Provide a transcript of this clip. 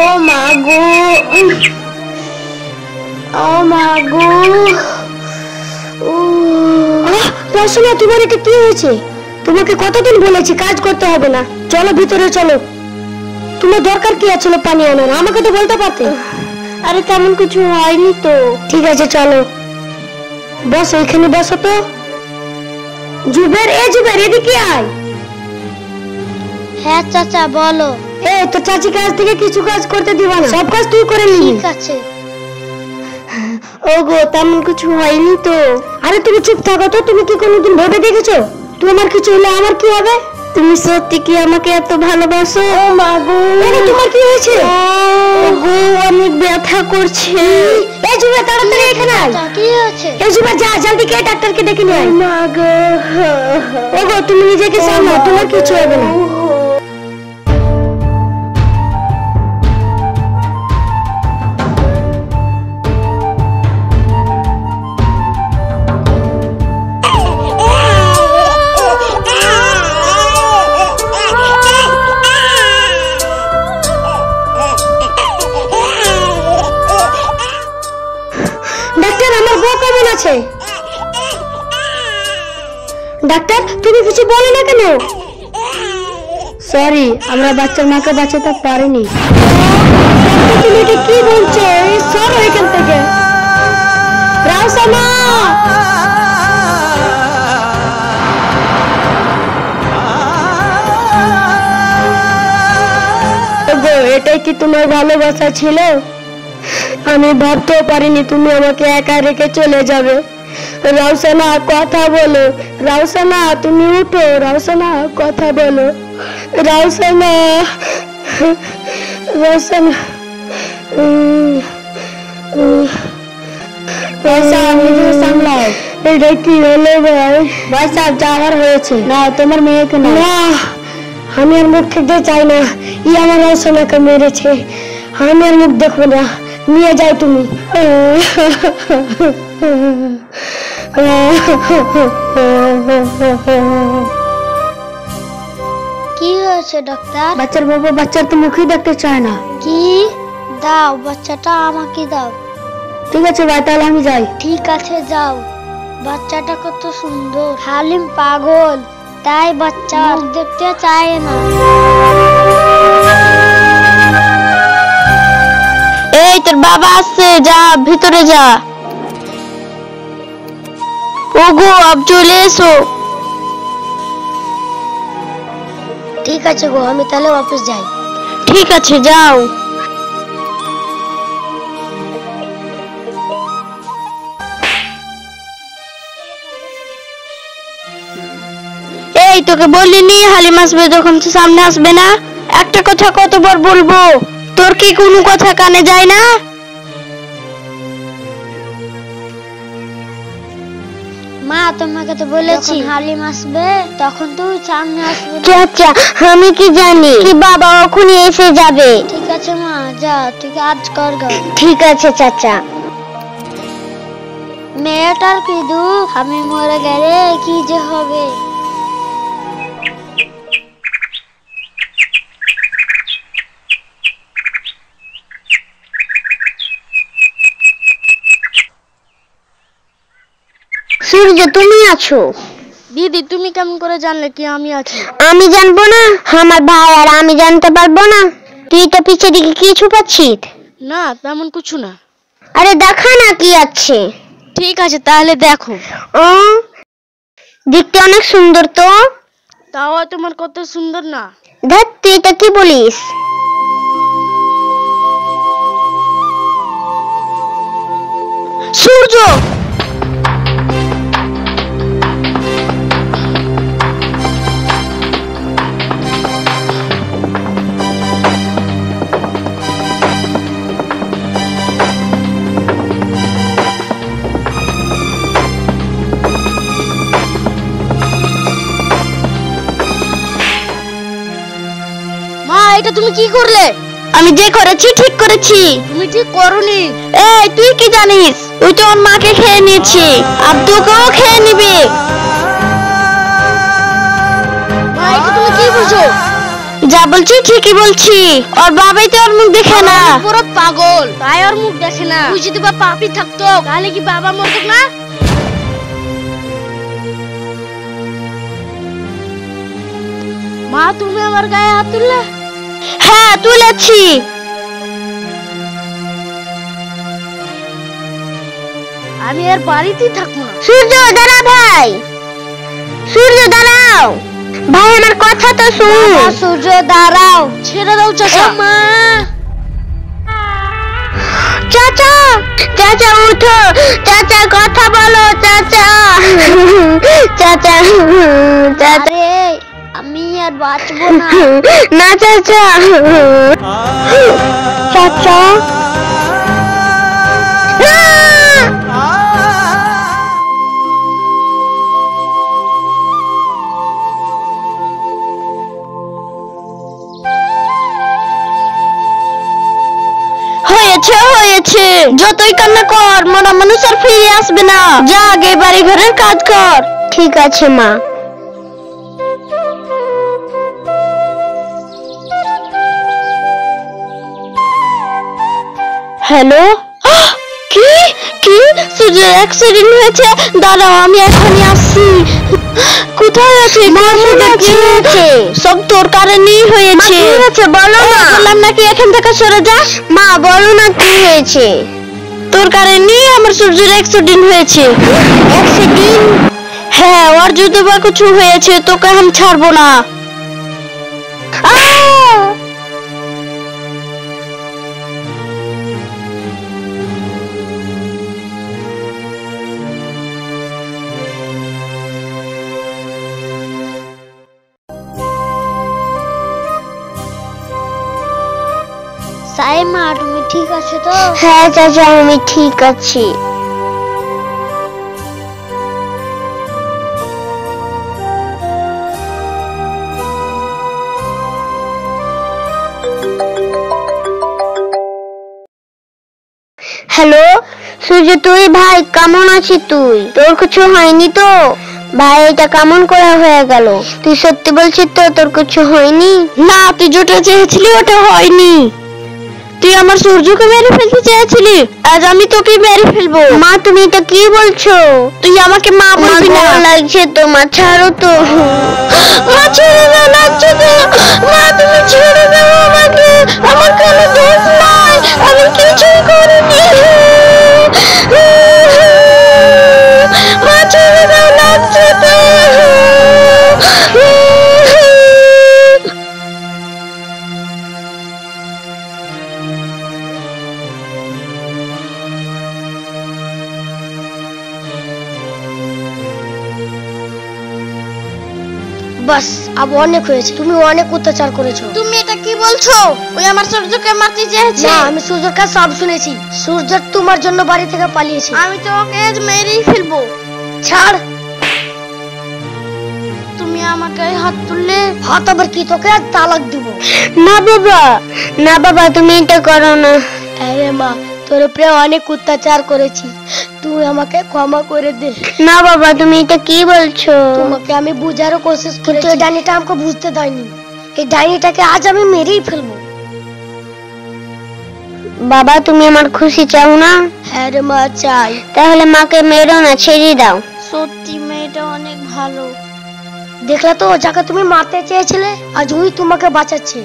ও মা গো, ও মা গো। রচনা, তোমার এটা কি হয়েছে? তোমাকে কতদিন বলেছি কাজ করতে হবে না, চলো ভিতরে চলো। তোমার দরকার কি আছে পানি আনার? আমাকে তো বলতে পারতে। আরে তেমন কিছু হয়নি তো। ঠিক আছে চলো, বসো, এখানে বসো তো। জুবের, জুবের এদিকে আয়। হ্যাঁ চাচা বলো। তো চাচি কাজ থেকে কিছু কাজ করতে দিবা না, সব কাজ তুই করে নিবি। ঠিক আছে। ওগো তেমন কিছু হয়নি তো। আরে তুমি চুপ থাকো তো। তুমি কি কোনোদিন ভেবে দেখেছো তোমার কিছু হলে আমার কি হবে? তুমি সত্যি কি আমাকে এত ভালোবাসো? ও মা গো, তোমার কি হয়েছে? গো অনেক ব্যথা করছে। এই জুবে তাড়াতাড়ি এখানে আয়। কি হয়েছে? এই জুবে যা, জলদি কে ডাক্তারকে ডেকে নিয়ে আয়। মা গো, ওগো তুমি নিজেকে সামলাও, তোমার কিছু হবে না। ডাক্তার তুমি কিছু বলো না কেন? সরি, আমরা বাচ্চার মাকে বাঁচাতে পারিনি। তুমি এটা কি বলছো? সরো এখান থেকে। রাউসানা, এটাই কি তোমার ভালোবাসা ছিল? আমি ভাবতেও পারিনি তুমি আমাকে একা রেখে চলে যাবে। রাউসানা কথা বলো, রাউসানা তুমি উঠো, রাউসানা কথা বলো, রাউসানা, রাউসানা। সামলাও। এটা কি হলো ভাই? ভাই সাহেব যা আমার হয়েছে না, তোমার মেয়েকে না। আমি আর মুখ দেখতে চাই না। ই আমার রাউসানাকে মেরেছে, আমি আর মুখ দেখবো না। নিয়ে যাও তুমি। কি হয়েছে ডাক্তার? বাচ্চার বাবা বাচ্চার তো মুখই দেখতে চায় না। কি? দাও বাচ্চাটা আমাকে দাও। ঠিক আছে ভাই, তাহলে আমি যাই। ঠিক আছে যাও। বাচ্চাটা কত সুন্দর। হালিম পাগল, তাই বাচ্চা দেখতে চায় না। এই তোর বাবা আসছে, যা ভিতরে যা। ওগো আব চলে এসো। ঠিক আছে গো, আমি তাহলে অফিস যাই। ঠিক আছে যাও। এই তোকে বলিনি হালিম আসবে যখন তো সামনে আসবে না? একটা কথা কতবার বলবো? তোর কি কোনো কথা কানে যায় না? মা তোমাকে তো বলেছি হালিম আসবে তখন তুই সামনে আসবে। চাচা আমি কি জানি কি বাবা ওখানে এসে যাবে। ঠিক আছে মা, যা তুই কাজ কর গা। ঠিক আছে চাচা। মেয়েটার কি দুঃখ, আমি মরে গেলে কি যে হবে। সূর্য তুমি আছো? দিদি তুমি কেমন করে জানলে কি আমি আছি? আমি জানবো না? আমার ভাই আর আমি জানতে পারবো না? তুই তো পিছে দিকে কি ছুপাচ্ছিস? না তেমন কিছু না। আরে দেখা না কি আছে। ঠিক আছে তাহলে দেখো। দেখতে অনেক সুন্দর তো। তাও তোমার কত সুন্দর না। দেখ তুই এটা কি বলিস? সূর্য এটা তুমি কি করলে? আমি যে করেছি ঠিক করেছি। তুমি ঠিক করোনি। এই তুই কি জানিস? ওই তো ওর মাকে খেয়ে নিয়েছি, আর তোকেও খেয়ে নিবি। মা এটা তুমি কি বলছো? যা বলছি ঠিকই বলছি, ওর বাবাই তো ওর মুখ দেখে না। পুরো পাগল, তাই ওর মুখ দেখে না। তুই যদি বা পাপি থাকতো তাহলে কি বাবা মরতো না? মা তুমি আমার গায়ে হাত তুললে? হ্যাঁ তুলেছি। আমি আর বাড়িতেই থাকবো না। সূর্য দাঁড়া ভাই, সূর্য দাঁড়াও ভাই, আমার কথা তো শুন। সূর্য দাঁড়াও, ছেড়ে দাও চাচা। মা চাচা, চাচা উঠো, চাচা কথা বলো, চাচা চাচা চাচা। আমি আর বাঁচবো না। না চাচা, চাচা হয়েছে হয়েছে, যতই কান্না কর মরা মানুষ আর ফিরে আসবে না। যা আগে বাড়ি ঘরের কাজ কর। ঠিক আছে মা। হ্যালো, কি কি সূর্যের অ্যাক্সিডেন্ট হয়েছে? দাঁড়াও আমি এখনই আসছি। কোথায় আছে? সব তোর কারণেই হয়েছে। বলো না। বললাম নাকি এখান থেকে সরে যা। মা বলো না কি হয়েছে? তোর কারণেই আমার সূর্যের অ্যাক্সিডেন্ট হয়েছে। অ্যাক্সিডেন্ট? হ্যাঁ, ওর যদি বা কিছু হয়েছে তোকে আমি ছাড়বো না। সাইমা তুমি ঠিক আছে তো? হ্যাঁ চাচা আমি ঠিক আছি। হ্যালো সূর্য, তুই ভাই কেমন আছিস? তোর কিছু হয়নি তো? ভাই এটা কেমন করে হয়ে গেল? তুই সত্যি বলছিস তো তোর কিছু হয়নি? না, তুই যেটা চেয়েছিলি ওটা হয়নি। তুই আমার সূর্যকে মেরে ফেলতে চেয়েছিলি, আজ আমি তোকে মেরে ফেলবো। মা তুমি এটা কি বলছো? তুই আমাকে মা বলবি না। লাগছে তো মা, ছাড়ো তো। মা ছেড়ে দাও, লাগছে তো। মা তুমি ছেড়ে দাও আমাকে, আমার কোনো দোষ নাই, আমি কিছুই করিনি। মা ছেড়ে দাও, লাগছে তো। বাস, আব অনেক হয়েছে। তুমি অনেক অত্যাচার করেছো। তুমি এটা কি বলছো? ওই আমার সূর্যকে মারতে চেয়েছে। না, আমি সূর্যর কাছে সব শুনেছি। সূর্য তোমার জন্য বাড়ি থেকে পালিয়েছে। আমি তো ওকে আজ মেরেই ফেলবো। ছাড়। তুমি আমাকে হাত তুললে। হাত আবার কি? তোকে আর তালাক দিব। না বাবা, না বাবা তুমি এটা করো না। আরে মা, তোর উপরে অনেক অত্যাচার করেছি, তুই আমাকে ক্ষমা করে দে। না বাবা তুমি এটা কি বলছো? তোমাকে আমি বুঝারও কোশিশ করেছি, এই ডাইনিটা আমাকে বুঝতে দেয়নি। এই ডাইনিটাকে আজ আমি মেরেই ফেলবো। বাবা তুমি আমার খুশি চাও না? হ্যাঁ রে মা, চাই। তাহলে মাকে মেরো না, ছেড়ে দাও। সত্যি মেয়েটা অনেক ভালো। দেখলে তো, যাকে তুমি মারতে চেয়েছিলে আজ ওই তোমাকে বাঁচাচ্ছে।